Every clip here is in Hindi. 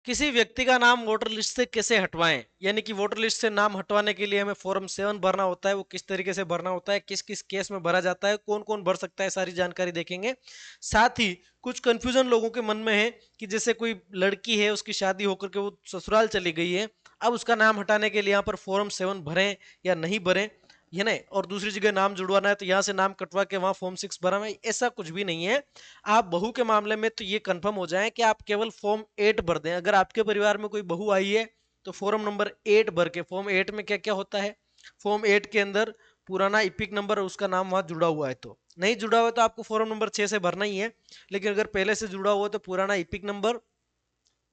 किसी व्यक्ति का नाम वोटर लिस्ट से कैसे हटवाएं, यानी कि वोटर लिस्ट से नाम हटवाने के लिए हमें फॉर्म 7 भरना होता है, वो किस तरीके से भरना होता है, किस किस केस में भरा जाता है, कौन कौन भर सकता है, सारी जानकारी देखेंगे। साथ ही कुछ कंफ्यूजन लोगों के मन में है कि जैसे कोई लड़की है, उसकी शादी होकर के वो ससुराल चली गई है, अब उसका नाम हटाने के लिए यहाँ पर फॉर्म 7 भरें या नहीं भरें, है ना, और दूसरी जगह नाम जुड़वाना है तो यहाँ से नाम कटवा के वहां फॉर्म 6 भरा है। ऐसा कुछ भी नहीं है। आप बहू के मामले में तो ये कंफर्म हो जाए कि आप केवल फॉर्म 8 भर दें। अगर आपके परिवार में कोई बहू आई है तो फॉर्म नंबर 8 भर के, फॉर्म 8 में क्या क्या होता है, फॉर्म 8 के अंदर पुराना इपिक नंबर उसका नाम वहां जुड़ा हुआ है, तो नहीं जुड़ा हुआ तो आपको फॉर्म नंबर 6 से भरना ही है। लेकिन अगर पहले से जुड़ा हुआ तो पुराना इपिक नंबर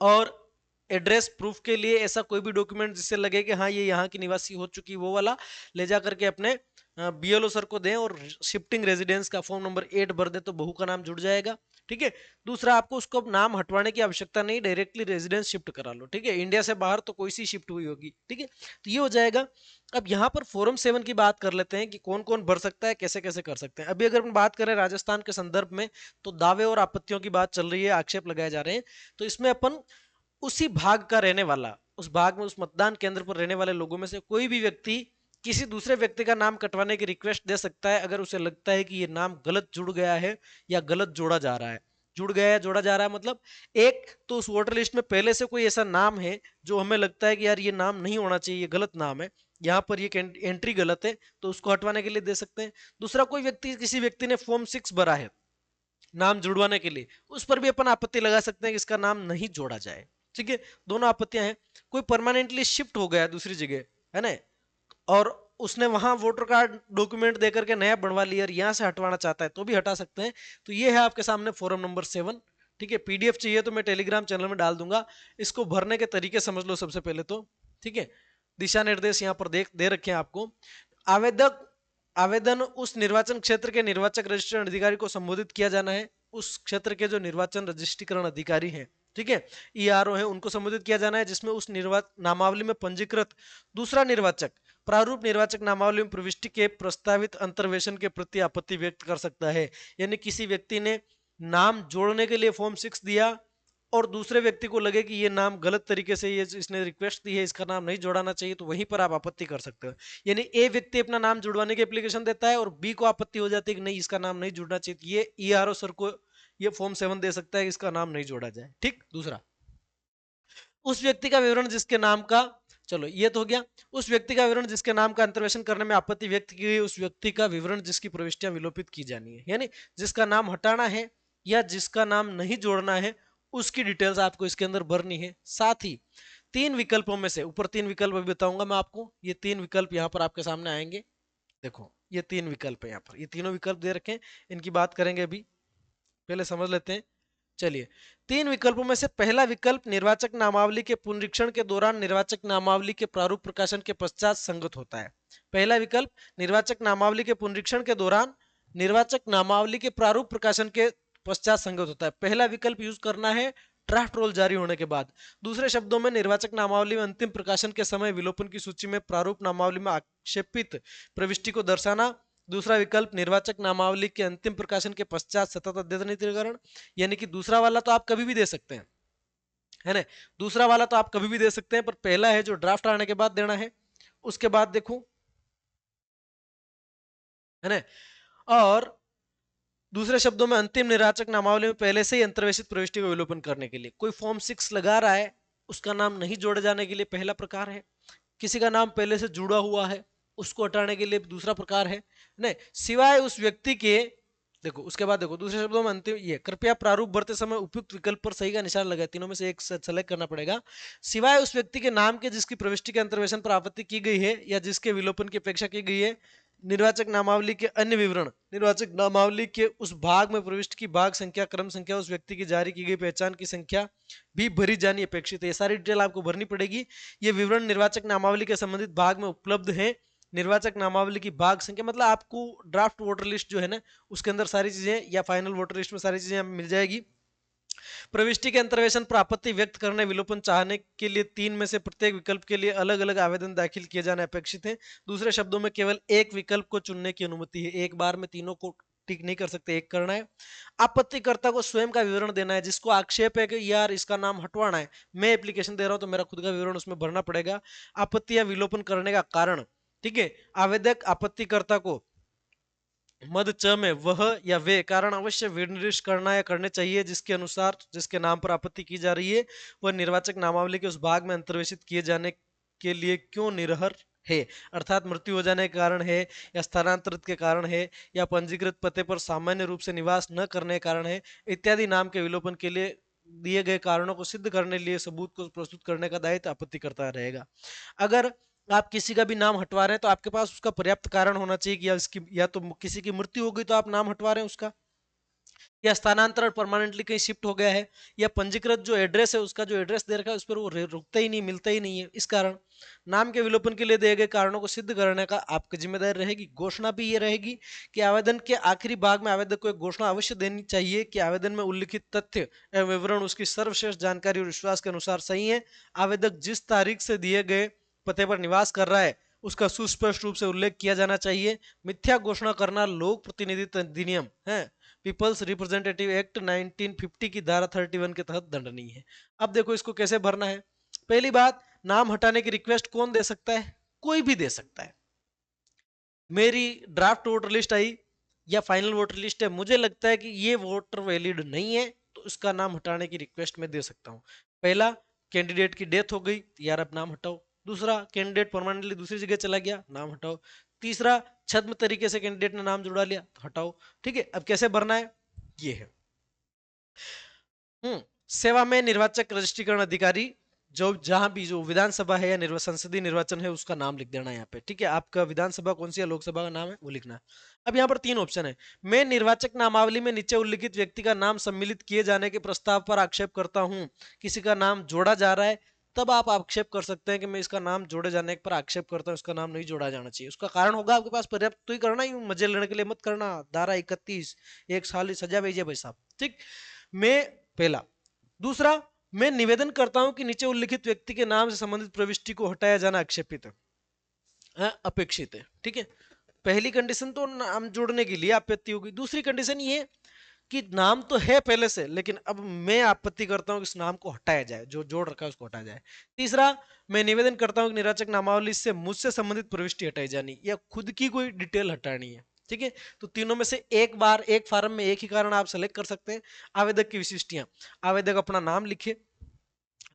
और एड्रेस प्रूफ के लिए ऐसा कोई भी डॉक्यूमेंट जिससे लगे कि हाँ ये यहाँ की निवासी हो चुकी, वो वाला ले जा करके अपने बीएलओ सर को दें और शिफ्टिंग रेजिडेंस का फॉर्म नंबर 8 भर दे तो बहू का नाम जुड़ जाएगा। ठीक है। दूसरा, आपको उसको नाम हटवाने की आवश्यकता नहीं, डायरेक्टली रेजिडेंस शिफ्ट करा लो। ठीक है, इंडिया से बाहर तो कोई सी शिफ्ट हुई होगी। ठीक है, तो ये हो जाएगा। अब यहाँ पर फॉर्म 7 की बात कर लेते हैं कि कौन कौन भर सकता है, कैसे कैसे कर सकते हैं। अभी अगर हम बात करें राजस्थान के संदर्भ में, तो दावे और आपत्तियों की बात चल रही है, आक्षेप लगाए जा रहे हैं। तो इसमें अपन उसी भाग का रहने वाला, उस भाग में उस मतदान केंद्र पर रहने वाले लोगों में से कोई भी व्यक्ति किसी दूसरे व्यक्ति का नाम कटवाने की रिक्वेस्ट दे सकता है अगर उसे लगता है कि ये नाम गलत जुड़ गया है या गलत जोड़ा जा रहा है। जुड़ गया है, जोड़ा जा रहा है मतलब, एक तो उस वोटर लिस्ट में पहले से कोई ऐसा नाम है जो हमें लगता है कि यार ये नाम नहीं होना चाहिए, ये गलत नाम है, यहाँ पर ये एंट्री गलत है, तो उसको हटवाने के लिए दे सकते हैं। दूसरा, कोई व्यक्ति, किसी व्यक्ति ने फॉर्म 6 भरा है नाम जुड़वाने के लिए, उस पर भी अपन आपत्ति लगा सकते हैं कि इसका नाम नहीं जोड़ा जाए। ठीक है, दोनों आपत्तियां हैं। कोई परमानेंटली शिफ्ट हो गया दूसरी जगह, है ना, और उसने वहां वोटर कार्ड डॉक्यूमेंट देकर के नया बनवा लिया और यहाँ से हटवाना चाहता है तो भी हटा सकते हैं। तो ये है आपके सामने फॉर्म नंबर 7। ठीक है, पीडीएफ चाहिए तो मैं टेलीग्राम चैनल में डाल दूंगा। इसको भरने के तरीके समझ लो सबसे पहले तो। ठीक है, दिशा निर्देश यहाँ पर दे रखे हैं आपको। आवेदक आवेदन उस निर्वाचन क्षेत्र के निर्वाचक रजिस्ट्रेशन अधिकारी को संबोधित किया जाना है। उस क्षेत्र के जो निर्वाचन रजिस्ट्रीकरण अधिकारी हैं, ठीक है, ईआरओ है, उनको संबोधित किया जाना है, जिसमें उस नामावली में पंजीकृत दूसरा निर्वाचक प्रारूप निर्वाचक नामावली में प्रविष्टि के प्रस्तावित अंतर्वेशन के प्रति आपत्ति व्यक्त कर सकता है। यानी किसी व्यक्ति ने नाम जोड़ने के लिए फॉर्म 6 दिया और दूसरे व्यक्ति को लगे कि ये नाम गलत तरीके से ये इसने रिक्वेस्ट दी है, इसका नाम नहीं जोड़ाना चाहिए, तो वहीं पर आप आपत्ति कर सकते हो। यानी ए व्यक्ति अपना नाम जुड़वाने की एप्लीकेशन देता है और बी को आपत्ति हो जाती है कि नहीं इसका नाम नहीं जुड़ना चाहिए, ये ईआरओ सर को ये फॉर्म 7 दे सकता है कि इसका नाम नहीं जोड़ा जाए। ठीक। दूसरा, उस व्यक्ति का विवरण जिसके नाम का, चलो ये तो हो गया, उस व्यक्ति का विवरण जिसके नाम का अंतर्वेशन करने में आपत्ति व्यक्त की गई, उस व्यक्ति का विवरण जिसकी प्रविष्टियां विलोपित की जानी है, यानी जिसका नाम हटाना है या जिसका नाम नहीं जोड़ना है, उसकी डिटेल्स आपको इसके अंदर भरनी है। साथ ही 3 विकल्पों में से, ऊपर 3 विकल्प अभी बताऊंगा मैं आपको, ये 3 विकल्प यहाँ पर आपके सामने आएंगे। देखो ये 3 विकल्प है यहाँ पर, ये तीनों विकल्प दे रखे हैं, इनकी बात करेंगे अभी, पहले समझ लेते हैं। चलिए, 3 विकल्पों में से पहला विकल्प निर्वाचक नामावली के पुनरीक्षण के दौरान निर्वाचक नामावली के प्रारूप प्रकाशन के पश्चात संगत होता है। पहला विकल्प निर्वाचक नामावली के पुनरीक्षण के दौरान निर्वाचक नामावली के प्रारूप प्रकाशन के पश्चात संगत होता है। पहला विकल्प यूज करना है ड्राफ्ट रोल जारी होने के बाद। दूसरे शब्दों में निर्वाचक नामावली में अंतिम प्रकाशन के समय विलोपन की सूची में प्रारूप नामावली में आक्षेपित प्रविष्टि को दर्शाना। दूसरा विकल्प निर्वाचक नामावली के अंतिम प्रकाशन के पश्चात सतत अद्यतनीकरण, यानी कि दूसरा वाला तो आप कभी भी दे सकते हैं, है ना, दूसरा वाला तो आप कभी भी दे सकते हैं, पर पहला है जो ड्राफ्ट आने के बाद देना है। उसके बाद देखो, है ना, और दूसरे शब्दों में अंतिम निर्वाचक नामावली में पहले से ही अंतर्वेशित प्रविष्टि को विलोपन करने के लिए। कोई फॉर्म 6 लगा रहा है, उसका नाम नहीं जोड़े जाने के लिए पहला प्रकार है। किसी का नाम पहले से जुड़ा हुआ है, उसको हटाने के लिए दूसरा प्रकार है। नहीं, सिवाय उस व्यक्ति के, देखो उसके बाद देखो दूसरे शब्दों में अंतिम, ये कृपया प्रारूप भरते समय उपयुक्त विकल्प पर सही का निशान लगाए, तीनों में से एक सेलेक्ट करना पड़ेगा। सिवाय उस व्यक्ति के नाम के जिसकी प्रविष्टि के अंतर्वेशन पर आपत्ति की गई है या जिसके विलोपन की अपेक्षा की गई है, निर्वाचक नामावली के अन्य विवरण, निर्वाचक नामावली के उस भाग में प्रविष्ट की भाग संख्या, क्रम संख्या, उस व्यक्ति की जारी की गई पहचान की संख्या भी भरी जानी अपेक्षित है। ये सारी डिटेल आपको भरनी पड़ेगी। ये विवरण निर्वाचक नामावली के संबंधित भाग में उपलब्ध है। निर्वाचक नामावली की भाग संख्या मतलब आपको ड्राफ्ट वोटर लिस्ट जो है ना, उसके अंदर सारी चीजें, या फाइनल वोटर लिस्ट में सारी चीजें मिल जाएगी। प्रविष्टि के अंतर्वेशन पर आपत्ति व्यक्त करने, विलोपन चाहने के लिए 3 में से प्रत्येक विकल्प के लिए अलग अलग आवेदन दाखिल किए जाने अपेक्षित है। दूसरे शब्दों में केवल एक विकल्प को चुनने की अनुमति है, एक बार में तीनों को टिक नहीं कर सकते, एक करना है। आपत्तिकर्ता को स्वयं का विवरण देना है, जिसको आक्षेप है कि यार इसका नाम हटवाना है, मैं एप्लीकेशन दे रहा हूं तो मेरा खुद का विवरण उसमें भरना पड़ेगा। आपत्ति या विलोपन करने का कारण, ठीक है, आवेदक आपत्तिकर्ता को मद च में वह या वे कारण अवश्य विनिर्दिष्ट करना या करने चाहिए जिसके अनुसार जिसके नाम पर आपत्ति की जा रही है वह निर्वाचक नामावली के उस भाग में अंतर्वेशित किए जाने के लिए क्यों निरर्ह है, अर्थात मृत्यु हो जाने के कारण है, या स्थानांतरित के कारण है, या पंजीकृत पते पर सामान्य रूप से निवास न करने के कारण है, इत्यादि नाम के विलोपन के लिए दिए गए कारणों को सिद्ध करने के लिए सबूत को प्रस्तुत करने का दायित्व आपत्तिकर्ता रहेगा। अगर आप किसी का भी नाम हटवा रहे हैं तो आपके पास उसका पर्याप्त कारण होना चाहिए कि या तो किसी की मृत्यु हो गई तो आप नाम हटवा रहे हैं उसका, या स्थानांतरण परमानेंटली कहीं शिफ्ट हो गया है, या पंजीकृत जो एड्रेस है उसका जो एड्रेस दे रखा है उस पर वो रुकता ही नहीं, मिलता ही नहीं है, इस कारण नाम के विलोपन के लिए दिए गए कारणों को सिद्ध करने का आपकी जिम्मेदारी रहेगी। घोषणा भी ये रहेगी कि आवेदन के आखिरी भाग में आवेदक को एक घोषणा अवश्य देनी चाहिए कि आवेदन में उल्लिखित तथ्य एवं विवरण उसकी सर्वश्रेष्ठ जानकारी और विश्वास के अनुसार सही है। आवेदक जिस तारीख से दिए गए पते पर निवास कर रहा है उसका सुस्पष्ट रूप से उल्लेख किया जाना चाहिए। मिथ्या घोषणा करना लोक प्रतिनिधित्व अधिनियम है, पीपल्स रिप्रेजेंटेटिव एक्ट 1950 की धारा 31 के तहत दंडनीय है। अब देखो इसको कैसे भरना है। पहली बात, नाम हटाने की रिक्वेस्ट कौन दे सकता है? कोई भी दे सकता है। मेरी ड्राफ्ट वोटर लिस्ट आई या फाइनल वोटर लिस्ट है, मुझे लगता है कि ये वोटर वैलिड नहीं है तो इसका नाम हटाने की रिक्वेस्ट मैं दे सकता हूं। पहला, कैंडिडेट की डेथ हो गई, यार अब नाम हटाओ। दूसरा, कैंडिडेट परमानेंटली दूसरी जगह चला गया, नाम हटाओ। तीसरा, छद्म तरीके से कैंडिडेट ने नाम जुड़ा लिया, तो हटाओ। ठीक है, अब कैसे भरना है ये है। सेवा में निर्वाचक रजिस्ट्रीकरण अधिकारी, जो जहां भी जो विधानसभा है या संसदीय निर्वाचन है उसका नाम लिख देना है यहाँ पे। ठीक है, आपका विधानसभा कौन सी है, लोकसभा का नाम है वो लिखना है। अब यहाँ पर तीन ऑप्शन है। मैं निर्वाचक नामावली में नीचे उल्लिखित व्यक्ति का नाम सम्मिलित किए जाने के प्रस्ताव पर आक्षेप करता हूँ, किसी का नाम जोड़ा जा रहा है, तब आप आक्षेप कर सकते हैं कि मैं इसका नाम जोड़े जाने पर आक्षेप करता हूँ, इसका नाम नहीं जोड़ा जाना चाहिए। उसका कारण होगा आपके पास पर्याप्त, तो ही करना, ही मजे लेने के लिए मत करना। धारा 31, 1 साल की सजा भेजिए भाई साहब। ठीक, मैं पहला। दूसरा, मैं निवेदन करता हूं कि नीचे उल्लिखित व्यक्ति के नाम से संबंधित प्रविष्टि को हटाया जाना आक्षेपित है, अपेक्षित है। ठीक है, पहली कंडीशन तो नाम जोड़ने के लिए आपत्ति होगी। दूसरी कंडीशन ये कि नाम तो है पहले से, लेकिन अब मैं आपत्ति करता हूं कि इस नाम को हटाया जाए, जो जोड़ रखा है उसको हटाया जाए। तीसरा, मैं निवेदन करता हूं कि निर्वाचक नामावली से मुझसे संबंधित प्रविष्टि हटाई जानी या खुद की कोई डिटेल हटानी है। ठीक है, तो तीनों में से एक बार एक फार्म में एक ही कारण आप सेलेक्ट कर सकते हैं। आवेदक की विशिष्टियां, आवेदक अपना नाम लिखे,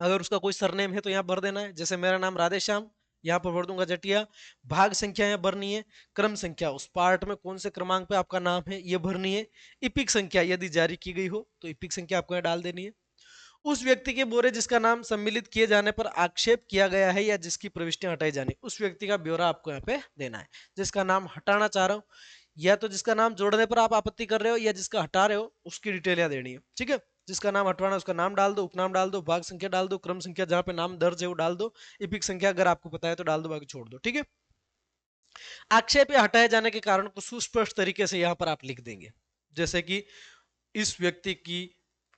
अगर उसका कोई सरनेम है तो यहाँ भर देना है, जैसे मेरा नाम राधेश्याम, यहाँ पर भर दूंगा जटिया। भाग संख्या यहाँ भरनी है, क्रम संख्या उस पार्ट में कौन से क्रमांक पे आपका नाम है ये भरनी है, इपिक संख्या यदि जारी की गई हो तो इपिक संख्या आपको यहाँ डाल देनी है। उस व्यक्ति के बोरे जिसका नाम सम्मिलित किए जाने पर आक्षेप किया गया है या जिसकी प्रविष्टियां हटाई जानी, उस व्यक्ति का ब्यौरा आपको यहाँ पे देना है। जिसका नाम हटाना चाह रहा हूँ, या तो जिसका नाम जोड़ने पर आप आपत्ति कर रहे हो या जिसका हटा रहे हो उसकी डिटेल यहाँ देनी है। ठीक है, जिसका नाम हटवाना उसका नाम डाल दो, उपनाम डाल दो, भाग संख्या डाल दो, क्रम संख्या जहां पे नाम दर्ज है वो डाल दो, इपिक संख्या अगर आपको पता है तो डाल दो, बाकी छोड़ दो। ठीक है, आक्षेप या हटाए जाने के कारण को सुस्पष्ट तरीके से यहाँ पर आप लिख देंगे, जैसे कि इस व्यक्ति की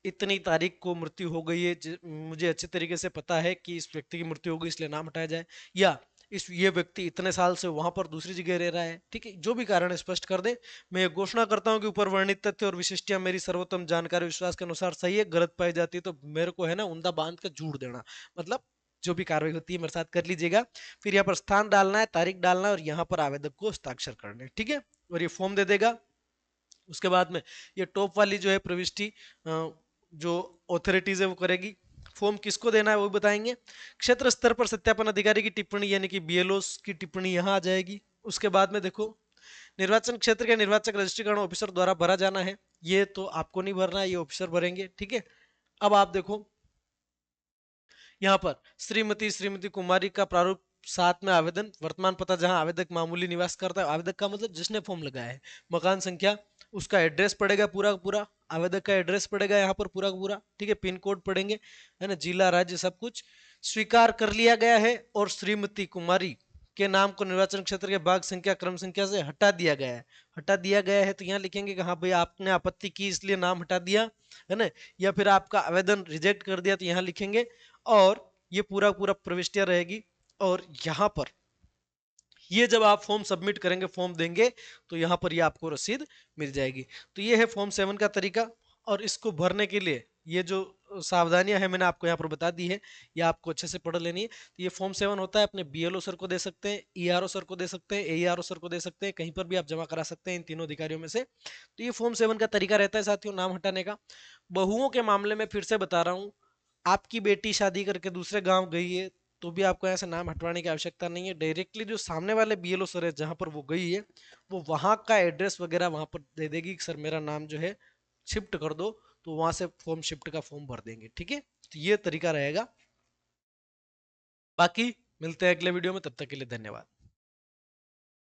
इतनी तारीख को मृत्यु हो गई है, मुझे अच्छे तरीके से पता है कि इस व्यक्ति की मृत्यु हो गई इसलिए नाम हटाया जाए, या ये व्यक्ति इतने साल से वहां पर दूसरी जगह रह रहा है। ठीक है, जो भी कारण है स्पष्ट कर दे। मैं ये घोषणा करता हूं कि ऊपर वर्णित तथ्य और विशिष्टियां मेरी सर्वोत्तम जानकारी विश्वास के अनुसार सही है, गलत पाई जाती है तो मेरे को है ना उंदा बांध के झूठ देना, मतलब जो भी कार्रवाई होती है मेरे साथ कर लीजिएगा। फिर यहाँ पर स्थान डालना है, तारीख डालना है और यहाँ पर आवेदक को हस्ताक्षर करने। ठीक है, और ये फॉर्म दे देगा। उसके बाद में ये टॉप वाली जो है प्रविष्टि जो ऑथोरिटीज है वो करेगी। फॉर्म किसको देना है वो बताएंगे। क्षेत्र स्तर पर सत्यापन अधिकारी की टिप्पणी यानी कि बीएलओ की टिप्पणी यहाँ आ जाएगी। उसके बाद में देखो, निर्वाचन क्षेत्र के निर्वाचक रजिस्ट्रीकरण ऑफिसर द्वारा भरा जाना है, ये तो आपको नहीं भरना है, ये ऑफिसर भरेंगे। ठीक है, अब आप देखो यहाँ पर श्रीमती कुमारी का प्रारूप, साथ में आवेदन, वर्तमान पता जहां आवेदक मामूली निवास करता है, आवेदक का मतलब जिसने फॉर्म लगाया है, मकान संख्या, उसका एड्रेस पड़ेगा पूरा का पूरा, आवेदक का एड्रेस पड़ेगा यहाँ पर पूरा का पूरा। ठीक है, पिन कोड पड़ेंगे, है ना, जिला राज्य सब कुछ स्वीकार कर लिया गया है। और श्रीमती कुमारी के नाम को निर्वाचन क्षेत्र के भाग संख्या क्रम संख्या से हटा दिया गया है। हटा दिया गया है तो यहाँ लिखेंगे कि हाँ भाई आपने आपत्ति की इसलिए नाम हटा दिया, है ना, या फिर आपका आवेदन रिजेक्ट कर दिया तो यहाँ लिखेंगे। और ये पूरा पूरा प्रविष्टियां रहेगी। और यहाँ पर ये जब आप फॉर्म सबमिट करेंगे, फॉर्म देंगे, तो यहाँ पर ये आपको रसीद मिल जाएगी। तो ये है फॉर्म 7 का तरीका। और इसको भरने के लिए ये जो सावधानियां हैं मैंने आपको यहाँ पर बता दी है, ये आपको अच्छे से पढ़ लेनी है। तो ये फॉर्म 7 होता है, अपने बीएलओ सर को दे सकते हैं, ईआरओ सर को दे सकते हैं, एईआरओ सर को दे सकते हैं, कहीं पर भी आप जमा करा सकते हैं इन तीनों अधिकारियों में से। तो ये फॉर्म 7 का तरीका रहता है साथियों नाम हटाने का। बहुओं के मामले में फिर से बता रहा हूँ, आपकी बेटी शादी करके दूसरे गांव गई है, तो भी आपको ऐसे नाम हटवाने की आवश्यकता नहीं है। डायरेक्टली जो सामने वाले बीएलओ सर है जहां पर वो गई है, वो वहां का एड्रेस वगैरह वहां पर दे देगी कि सर मेरा नाम जो है शिफ्ट कर दो, तो वहां से फॉर्म शिफ्ट का फॉर्म भर देंगे। ठीक है, तो ये तरीका रहेगा। बाकी मिलते हैं अगले वीडियो में, तब तक के लिए धन्यवाद।